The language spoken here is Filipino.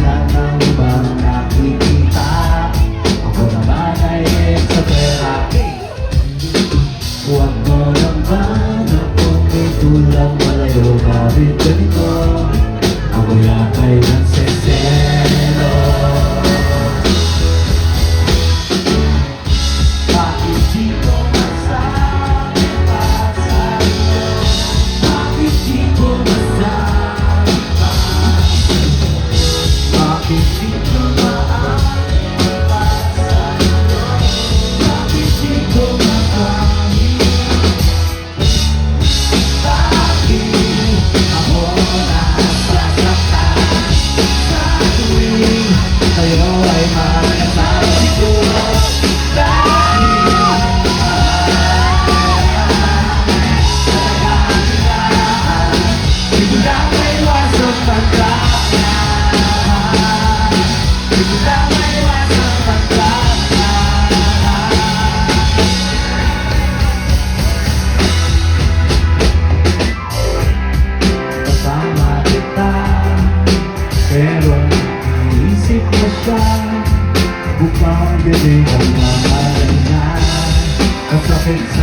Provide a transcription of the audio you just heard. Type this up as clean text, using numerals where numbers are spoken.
wala nang ibang nakikita. Ako naman ay sa pera. Huwag mo naman akong itulang malayo. Bakit ganito? Ako yaka'y nagseselo. Bakit di ko masabi pa sa'yo? Bakit di ko masabi pa? Bakit di ko masabi pa sa'yo? Bakit di ko masabi? Bakit ako nasasaktan sa tuwing kayo ay magkasama ko? Pero naisip mo siya, bukang galing ang mahalay na. Kasakit sa